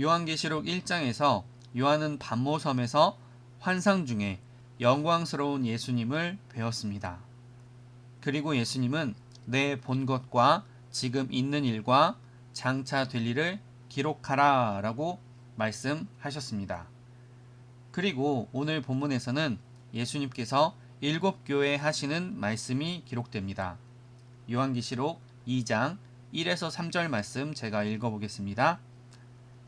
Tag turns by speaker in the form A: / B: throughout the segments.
A: 요한계시록 1장에서 요한은 반모섬에서 환상 중에 영광스러운 예수님을 배웠습니다. 그리고 예수님은 내 본 것과 지금 있는 일과 장차 될 일을 기록하라 라고 말씀하셨습니다. 그리고 오늘 본문에서는 예수님께서 7교회에 하시는 말씀이 기록됩니다. 요한계시록 2장 1에서 3절 말씀 제가 읽어보겠습니다.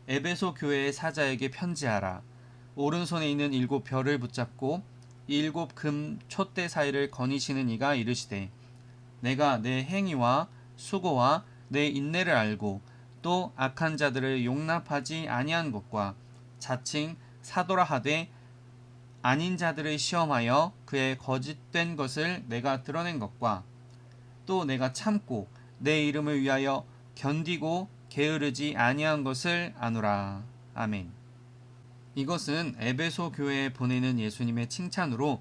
A: 에베소 교회의 사자에게 편지하라. 오른손에 있는 7별을 붙잡고 7금 촛대 사이를 거니시는 이가 이르시되 내가 내 행위와 수고와 내 인내를 알고 또 악한 자들을 용납하지 아니한 것과 자칭 사도라 하되 아닌 자들을 시험하여 그의 거짓된 것을 내가 드러낸 것과 또 내가 참고 내 이름을 위하여 견디고 게으르지 아니한 것을 아노라. 아멘. 이것은 에베소 교회에 보내는 예수님의 칭찬으로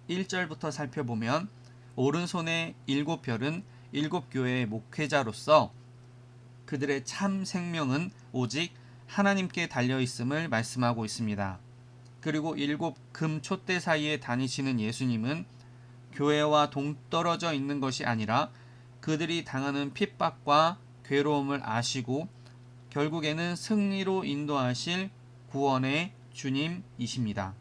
A: 1절부터 살펴보면 오른손의 7별은 7교회의 목회자로서 그들의 참 생명은 오직 하나님께 달려있음을 말씀하고 있습니다. 그리고 7금 촛대 사이에 다니시는 예수님은 교회와 동떨어져 있는 것이 아니라 그들이 당하는 핍박과 괴로움을 아시고 결국에는 승리로 인도하실 구원의 주님이십니다.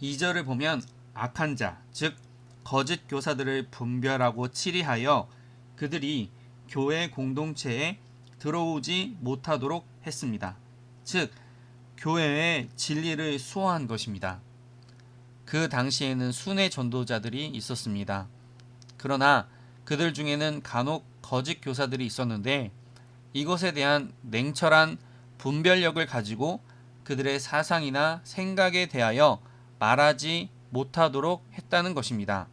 A: 2절을 보면 악한 자, 즉 거짓 교사들을 분별하고 치리하여 그들이 교회 공동체에 들어오지 못하도록 했습니다. 즉 교회의 진리를 수호한 것입니다. 그 당시에는 순회 전도자들이 있었습니다. 그러나 그들 중에는 간혹 거짓 교사들이 있었는데 이것에 대한 냉철한 분별력을 가지고 그들의 사상이나 생각에 대하여 말하지 못하도록 했다는 것입니다.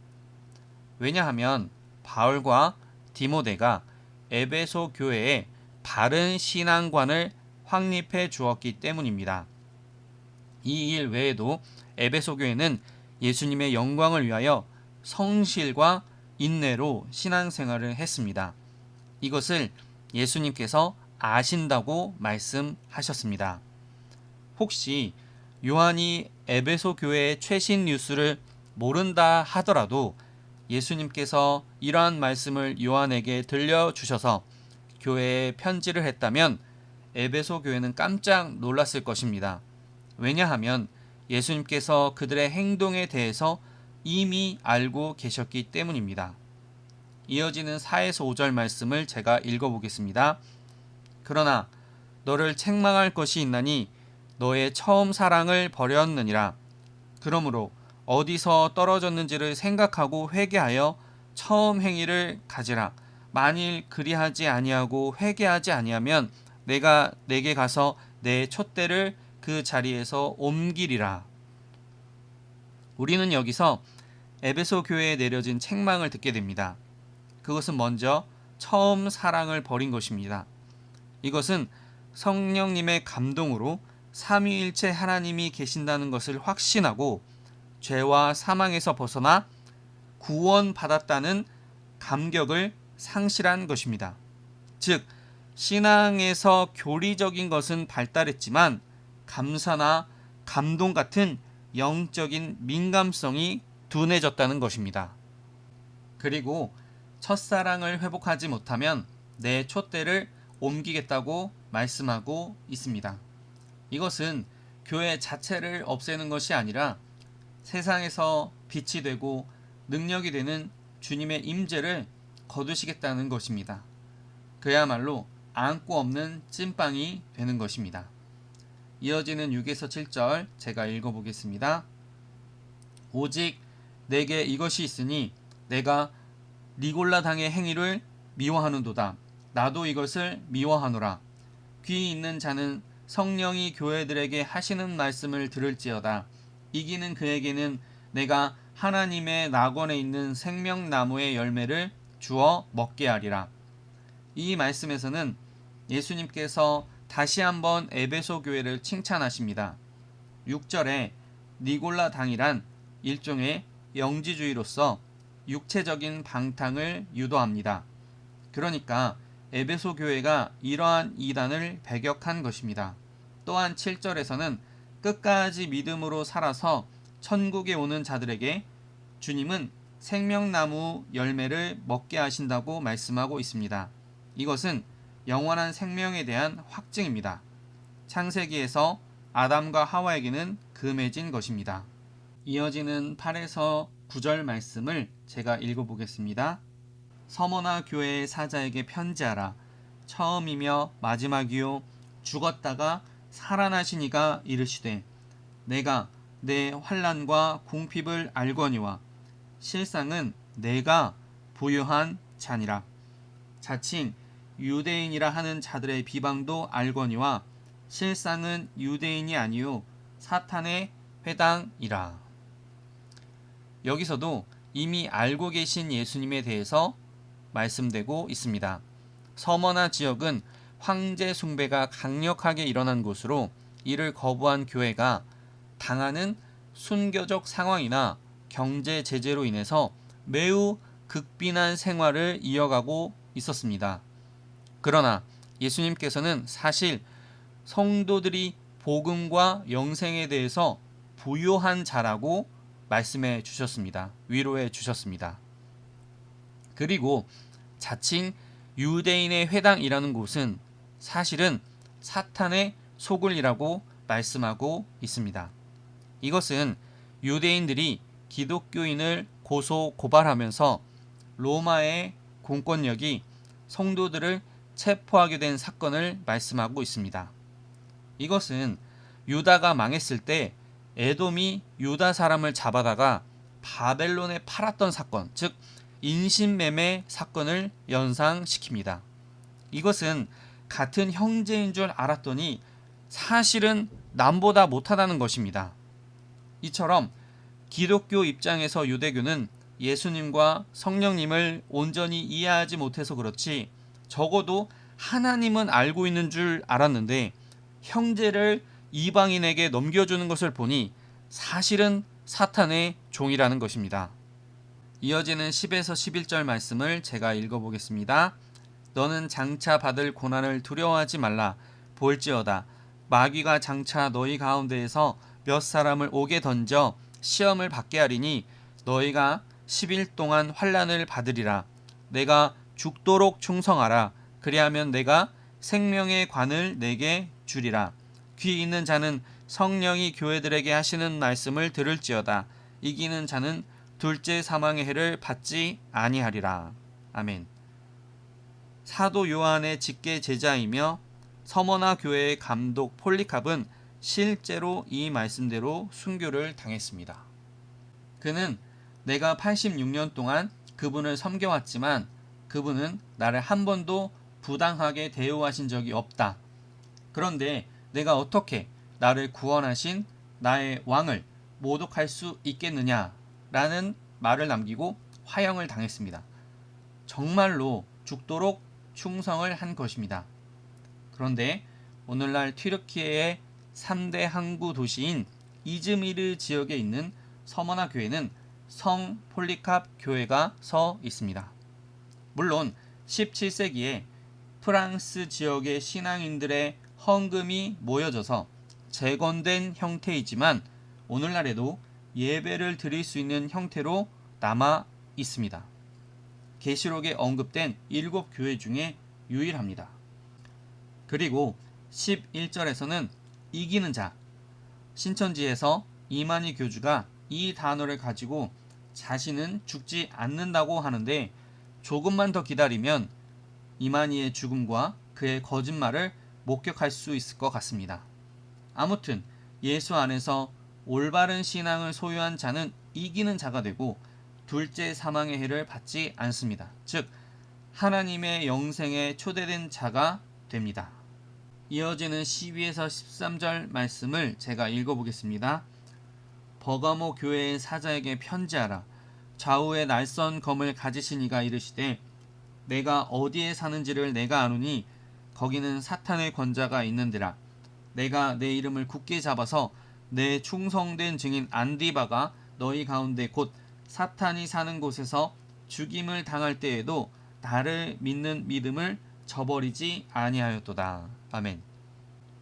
A: 왜냐하면 바울과 디모데가 에베소 교회에 바른 신앙관을 확립해 주었기 때문입니다. 이 일 외에도 에베소 교회는 예수님의 영광을 위하여 성실과 인내로 신앙생활을 했습니다. 이것을 예수님께서 아신다고 말씀하셨습니다. 혹시 요한이 에베소 교회의 최신 뉴스를 모른다 하더라도 예수님께서 이러한 말씀을 요한에게 들려주셔서 교회에 편지를 했다면 에베소 교회는 깜짝 놀랐을 것입니다. 왜냐하면 예수님께서 그들의 행동에 대해서 이미 알고 계셨기 때문입니다. 이어지는 4에서 5절 말씀을 제가 읽어보겠습니다. 그러나 너를 책망할 것이 있나니 너의 처음 사랑을 버렸느니라. 그러므로 어디서 떨어졌는지를 생각하고 회개하여 처음 행위를 가지라. 만일 그리하지 아니하고 회개하지 아니하면 내가 내게 가서 내 촛대를 그 자리에서 옮기리라. 우리는 여기서 에베소 교회에 내려진 책망을 듣게 됩니다. 그것은 먼저 처음 사랑을 버린 것입니다. 이것은 성령님의 감동으로 삼위일체 하나님이 계신다는 것을 확신하고 죄와 사망에서 벗어나 구원받았다는 감격을 상실한 것입니다. 즉 신앙에서 교리적인 것은 발달했지만 감사나 감동 같은 영적인 민감성이 둔해졌다는 것입니다. 그리고 첫사랑을 회복하지 못하면 내 촛대를 옮기겠다고 말씀하고 있습니다. 이것은 교회 자체를 없애는 것이 아니라 세상에서 빛이 되고 능력이 되는 주님의 임재를 거두시겠다는 것입니다. 그야말로 안고 없는 찐빵이 되는 것입니다. 이어지는 6에서 7절 제가 읽어보겠습니다. 오직 내게 이것이 있으니 내가 니골라 당의 행위를 미워하는도다. 나도 이것을 미워하노라. 귀 있는 자는 성령이 교회들에게 하시는 말씀을 들을지어다. 이기는 그에게는 내가 하나님의 낙원에 있는 생명나무의 열매를 주어 먹게 하리라. 이 말씀에서는 예수님께서 다시 한번 에베소 교회를 칭찬하십니다. 6절에 니골라 당이란 일종의 영지주의로서 육체적인 방탕을 유도합니다. 그러니까 에베소 교회가 이러한 이단을 배격한 것입니다. 또한 7절에서는 끝까지 믿음으로 살아서 천국에 오는 자들에게 주님은 생명나무 열매를 먹게 하신다고 말씀하고 있습니다. 이것은 영원한 생명에 대한 확증입니다. 창세기에서 아담과 하와에게는 금해진 것입니다. 이어지는 8에서 9절 말씀을 제가 읽어보겠습니다. 서머나 교회의 사자에게 편지하라. 처음이며 마지막이요 죽었다가 살아나신 이가 이르시되 내가 내 환난과 궁핍을 알거니와 실상은 내가 부유한 자니라. 자칭 유대인이라 하는 자들의 비방도 알거니와 실상은 유대인이 아니요 사탄의 회당이라. 여기서도 이미 알고 계신 예수님에 대해서 말씀되고 있습니다. 서머나 지역은 황제 숭배가 강력하게 일어난 곳으로 이를 거부한 교회가 당하는 순교적 상황이나 경제 제재로 인해서 매우 극빈한 생활을 이어가고 있었습니다. 그러나 예수님께서는 사실 성도들이 복음과 영생에 대해서 부요한 자라고 말씀해 주셨습니다. 위로해 주셨습니다. 그리고 자칭 유대인의 회당이라는 곳은 사실은 사탄의 소굴이라고 말씀하고 있습니다. 이것은 유대인들이 기독교인을 고소 고발하면서 로마의 공권력이 성도들을 체포하게 된 사건을 말씀하고 있습니다. 이것은 유다가 망했을 때 에돔이 유다 사람을 잡아다가 바벨론에 팔았던 사건, 즉 인신매매 사건을 연상시킵니다. 이것은 같은 형제인 줄 알았더니 사실은 남보다 못하다는 것입니다. 이처럼 기독교 입장에서 유대교는 예수님과 성령님을 온전히 이해하지 못해서 그렇지 적어도 하나님은 알고 있는 줄 알았는데 형제를 이방인에게 넘겨주는 것을 보니 사실은 사탄의 종이라는 것입니다. 이어지는 10에서 11절 말씀을 제가 읽어보겠습니다. 너는 장차 받을 고난을 두려워하지 말라. 볼지어다 마귀가 장차 너희 가운데에서 몇 사람을 옥에 던져 시험을 받게 하리니 너희가 10일 동안 환난을 받으리라. 내가 죽도록 충성하라. 그리하면 내가 생명의 관을 내게 주리라. 귀 있는 자는 성령이 교회들에게 하시는 말씀을 들을지어다. 이기는 자는 둘째 사망의 해를 받지 아니하리라. 아멘. 사도 요한의 직계 제자이며 서머나 교회의 감독 폴리캅은 실제로 이 말씀대로 순교를 당했습니다. 그는 내가 86년 동안 그분을 섬겨왔지만 그분은 나를 한 번도 부당하게 대우하신 적이 없다. 그런데 내가 어떻게 나를 구원하신 나의 왕을 모독할 수 있겠느냐라는 말을 남기고 화형을 당했습니다. 정말로 죽도록 충성을 한 것입니다. 그런데 오늘날 튀르키예의 3대 항구 도시인 이즈미르 지역에 있는 서머나 교회는 성 폴리캅 교회가 서 있습니다. 물론 17세기에 프랑스 지역의 신앙인들의 헌금이 모여져서 재건된 형태이지만 오늘날에도 예배를 드릴 수 있는 형태로 남아 있습니다. 계시록에 언급된 7교회 중에 유일합니다. 그리고 11절에서는 이기는 자, 신천지에서 이만희 교주가 이 단어를 가지고 자신은 죽지 않는다고 하는데 조금만 더 기다리면 이만희의 죽음과 그의 거짓말을 목격할 수 있을 것 같습니다. 아무튼 예수 안에서 올바른 신앙을 소유한 자는 이기는 자가 되고 둘째 사망의 해를 받지 않습니다. 즉 하나님의 영생에 초대된 자가 됩니다. 이어지는 12에서 13절 말씀을 제가 읽어보겠습니다. 버가모 교회의 사자에게 편지하라. 좌우에 날선 검을 가지신 이가 이르시되 내가 어디에 사는지를 내가 아노니 거기는 사탄의 권자가 있는지라. 내가 내 이름을 굳게 잡아서 내 충성된 증인 안디바가 너희 가운데 곧 사탄이 사는 곳에서 죽임을 당할 때에도 나를 믿는 믿음을 저버리지 아니하였도다. 아멘.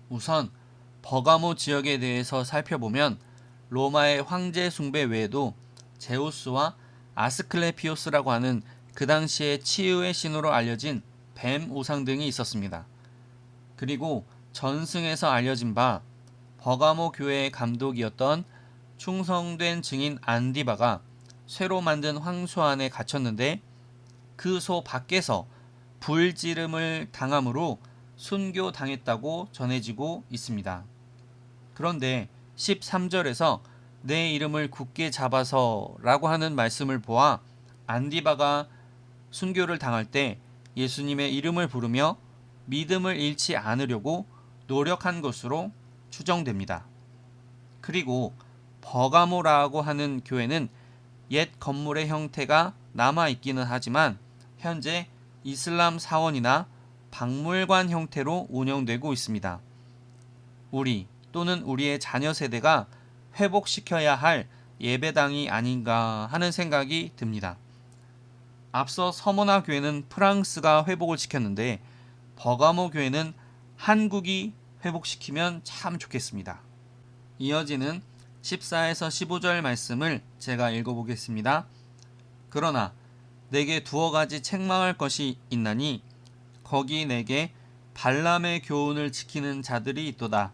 A: 우선 버가모 지역에 대해서 살펴보면 로마의 황제 숭배 외에도 제우스와 아스클레피오스라고 하는 그 당시의 치유의 신으로 알려진 뱀 우상 등이 있었습니다. 그리고 전승에서 알려진 바 버가모 교회의 감독이었던 충성된 증인 안디바가 쇠로 만든 황소 안에 갇혔는데 그 소 밖에서 불지름을 당함으로 순교당했다고 전해지고 있습니다. 그런데 13절에서 내 이름을 굳게 잡아서 라고 하는 말씀을 보아 안디바가 순교를 당할 때 예수님의 이름을 부르며 믿음을 잃지 않으려고 노력한 것으로 추정됩니다. 그리고 버가모라고 하는 교회는 옛 건물의 형태가 남아있기는 하지만 현재 이슬람 사원이나 박물관 형태로 운영되고 있습니다. 우리 또는 우리의 자녀 세대가 회복시켜야 할 예배당이 아닌가 하는 생각이 듭니다. 앞서 서머나 교회는 프랑스가 회복을 시켰는데 버가모 교회는 한국이 회복시키면 참 좋겠습니다. 이어지는 14에서 15절 말씀을 제가 읽어보겠습니다. 그러나 내게 두어 가지 책망할 것이 있나니 거기 내게 발람의 교훈을 지키는 자들이 있도다.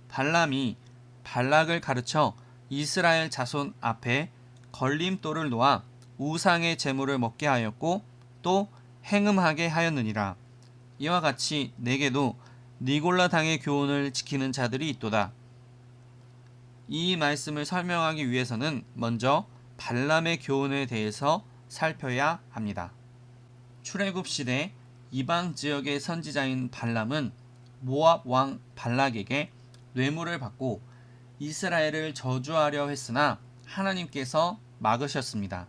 A: 발람이 발락을 가르쳐 이스라엘 자손 앞에 걸림돌을 놓아 우상의 제물을 먹게 하였고 또 행음하게 하였느니라. 이와 같이 내게도 니골라 당의 교훈을 지키는 자들이 있도다. 이 말씀을 설명하기 위해서는 먼저 발람의 교훈에 대해서 살펴야 합니다. 출애굽 시대 이방 지역의 선지자인 발람은 모압 왕 발락에게 뇌물을 받고 이스라엘을 저주하려 했으나 하나님께서 막으셨습니다.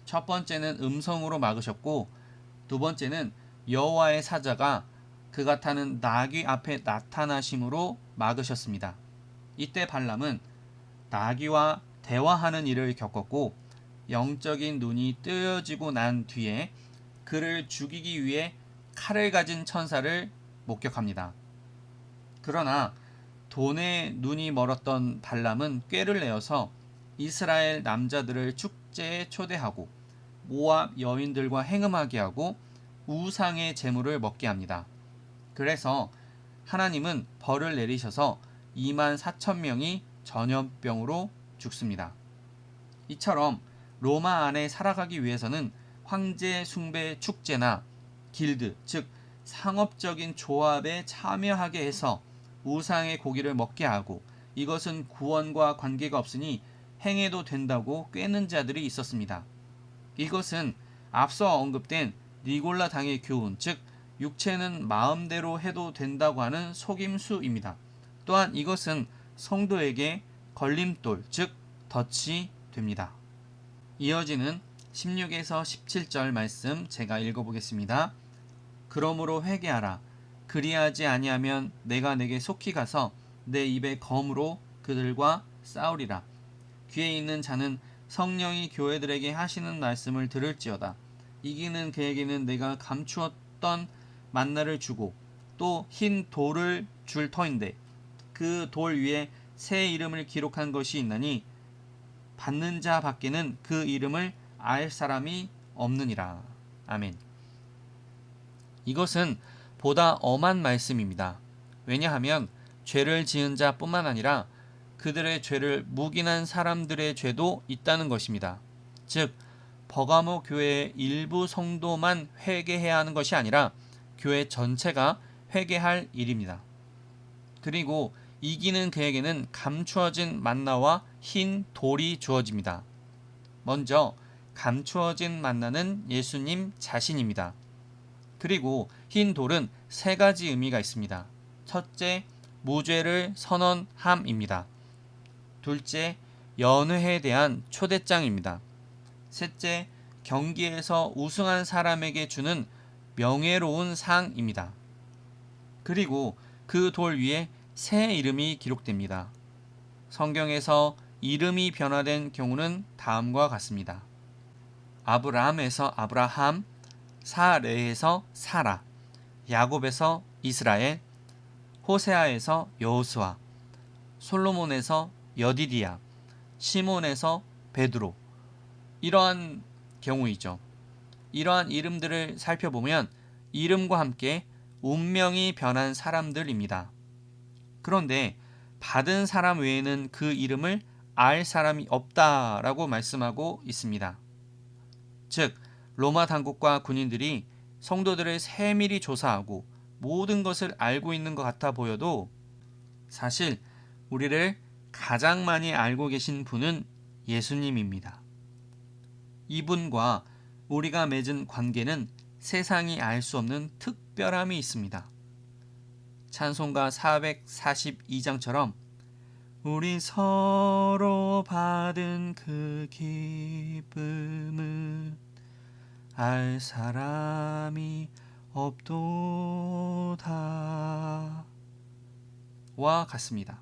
A: 첫 번째는 음성으로 막으셨고 두 번째는 여호와의 사자가 그가 타는 나귀 앞에 나타나심으로 막으셨습니다. 이때 발람은 나귀와 대화하는 일을 겪었고 영적인 눈이 뜨여지고 난 뒤에 그를 죽이기 위해 칼을 가진 천사를 목격합니다. 그러나 돈에 눈이 멀었던 발람은 꾀를 내어서 이스라엘 남자들을 축제에 초대하고 모압 여인들과 행음하게 하고 우상의 제물을 먹게 합니다. 그래서 하나님은 벌을 내리셔서 2만 4천 명이 전염병으로 죽습니다. 이처럼 로마 안에 살아가기 위해서는 황제 숭배 축제나 길드, 즉 상업적인 조합에 참여하게 해서 우상의 고기를 먹게 하고 이것은 구원과 관계가 없으니 행해도 된다고 꿰는 자들이 있었습니다. 이것은 앞서 언급된 니골라 당의 교훈, 즉 육체는 마음대로 해도 된다고 하는 속임수입니다. 또한 이것은 성도에게 걸림돌, 즉 덫이 됩니다. 이어지는 16에서 17절 말씀 제가 읽어보겠습니다. 그러므로 회개하라. 그리하지 아니하면 내가 내게 속히 가서 내 입에 검으로 그들과 싸우리라. 귀에 있는 자는 성령이 교회들에게 하시는 말씀을 들을지어다. 이기는 그에게는 내가 감추었던 만나를 주고 또 흰 돌을 줄 터인데 그 돌 위에 새 이름을 기록한 것이 있나니 받는 자 밖에는 그 이름을 알 사람이 없느니라. 아멘. 이것은 보다 엄한 말씀입니다. 왜냐하면 죄를 지은 자뿐만 아니라 그들의 죄를 묵인한 사람들의 죄도 있다는 것입니다. 즉 버가모 교회의 일부 성도만 회개해야 하는 것이 아니라 교회 전체가 회개할 일입니다. 그리고 이기는 그에게는 감추어진 만나와 흰 돌이 주어집니다. 먼저 감추어진 만나는 예수님 자신입니다. 그리고 흰 돌은 세 가지 의미가 있습니다. 첫째, 무죄를 선언함입니다. 둘째, 연회에 대한 초대장입니다. 셋째, 경기에서 우승한 사람에게 주는 명예로운 상입니다. 그리고 그 돌 위에 새 이름이 기록됩니다. 성경에서 이름이 변화된 경우는 다음과 같습니다. 아브라함에서 아브라함, 사레에서 사라, 야곱에서 이스라엘, 호세아에서 여호수아, 솔로몬에서 여디디야, 시몬에서 베드로, 이러한 경우이죠. 이러한 이름들을 살펴보면 이름과 함께 운명이 변한 사람들입니다. 그런데 받은 사람 외에는 그 이름을 알 사람이 없다라고 말씀하고 있습니다. 즉, 로마 당국과 군인들이 성도들을 세밀히 조사하고 모든 것을 알고 있는 것 같아 보여도 사실 우리를 가장 많이 알고 계신 분은 예수님입니다. 이분과 우리가 맺은 관계는 세상이 알 수 없는 특별함이 있습니다. 찬송가 442장처럼 우리 서로 받은 그 기쁨은 알 사람이 없도다 와 같습니다.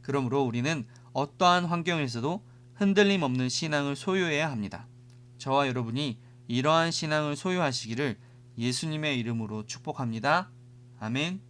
A: 그러므로 우리는 어떠한 환경에서도 흔들림 없는 신앙을 소유해야 합니다. 저와 여러분이 이러한 신앙을 소유하시기를 예수님의 이름으로 축복합니다. 아멘.